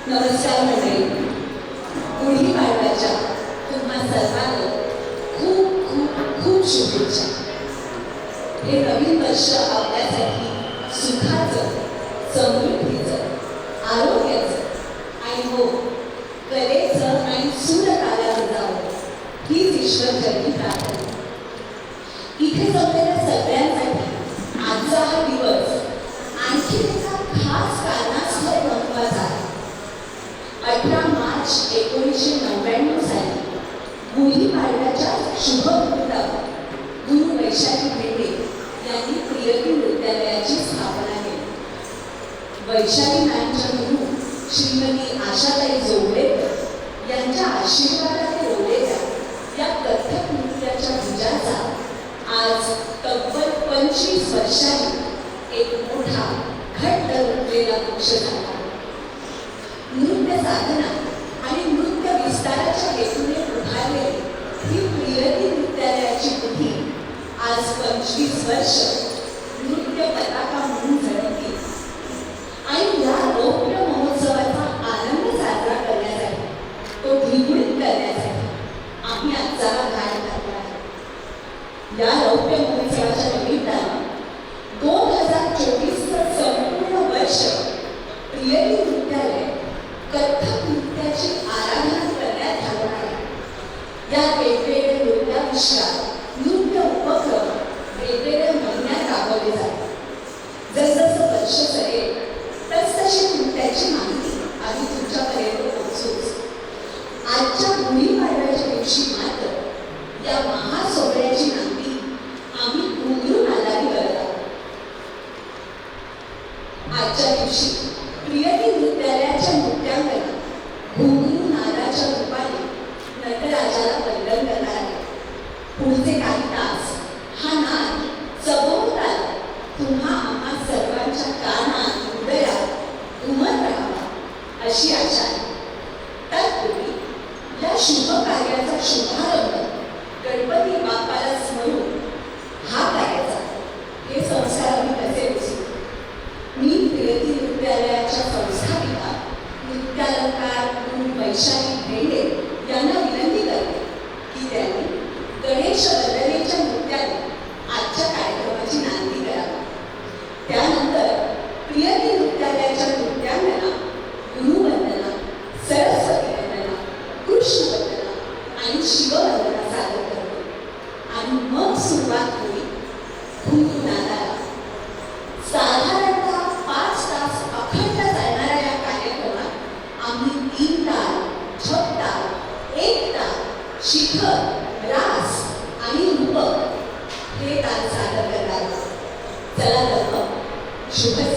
नमस्कार मंडळी. गुढी पाडव्याच्या तुम्हा सर्वांना खूप खूप खूप शुभेच्छा. हे नवीन वर्ष आपल्यासाठी सुखाचं, समृद्धीचं, आरोग्याचं आणि हो कलेचं आणि सूरकार्याचं जावं हीच ईश्वरचरणी प्रार्थना. इथे जमलेल्या सगळ्यांसाठी आजचा हा दिवस आणखी एका खास कारणास्तव महत्त्वाचा आहे. 18 मार्च 1999 साली गुढी पाडव्याच्या शुभ मुहूर्तावर गुरु वैशाली भेंडे यांनी प्रियती नृत्यालयाची स्थापना केली. वैशाली मॅमच्या गुरु श्रीमती आशाताई जोगळेकर यांच्या आशीर्वादाने रोवलेल्या या कथ्थक नृत्याच्या भुजाचा आज तब्बल 25 वर्षांनी एक मोठा घट्ट रुतलेला वृक्ष झाला. नृत्य साधना आणि नृत्य विस्ताराच्या हेतूने उभारलेली ही प्रियती नृत्यालयाची गुढी आज 25 वर्ष नृत्य पताका म्हणून झळकली. आणि या रौप्य महोत्सवाचा आनंद साजरा करण्यासाठी, तो द्विगुणित करण्यासाठी आम्ही आजचा हा घाट घातला आहे. या रौप्य महोत्सवाच्या निमित्तानं 2024चं संपूर्ण वर्ष प्रियती नृत्यालय कथ्थक नृत्याची आराधना करण्यात घालवणार आहे. या वेगवेगळ्या नृत्याविषयात नृत्य उपक्रम वेगवेगळ्या महिन्यात राबवले जातात. जसजसं वर्ष सरेल तसतशी नृत्याची माहिती आम्ही तुमच्यापर्यंत पोहोचूच. आजच्या गुढी पाडव्याच्या दिवशी मात्र या महासोहळ्याची नांदी आम्ही घुंगरू नादाने करत आहोत. आजच्या दिवशी प्रियती नृत्यालयाच्या नृत्यांगना घुंगरू नादाच्या रूपाने नटराजाला वंदन करणार आहे. पुढचे काही तास हा नाद चवताना तुम्हा आम्हा सर्वांच्या कानात, हृदयात घुमत राहावा अशी आशा आहे. तत्पूर्वी या शुभ कार्याचा शुभारंभ गणपती बाप्पाला स्मरून हा करायचा. हे संस्कार आम्ही कसे विसरू. मी प्रियती नृत्यालयाच्या संस्थापिका नृत्यालंकार गुरु वैशाली भेंडे यांना विनंती करते की त्यांनी गणेश वंदनेच्या नृत्याने आजच्या कार्यक्रमाची नांदी करावी. त्यानंतर प्रियती नृत्यालयाच्या नृत्यांगना गुरुवंदना, सरस्वती वंदना, कृष्ण वंदना आणि शिववंदना सादर करते आणि मग सुरुवात होईल घुंगरू नादाला. साधारणतः 5 तास अखंड चालणाऱ्या या कार्यक्रमात आम्ही 3 ताल, छपताल, 1 ताल, शिखर, रास आणि रूपक हे ताल सादर करणार. चला तर मग शुभच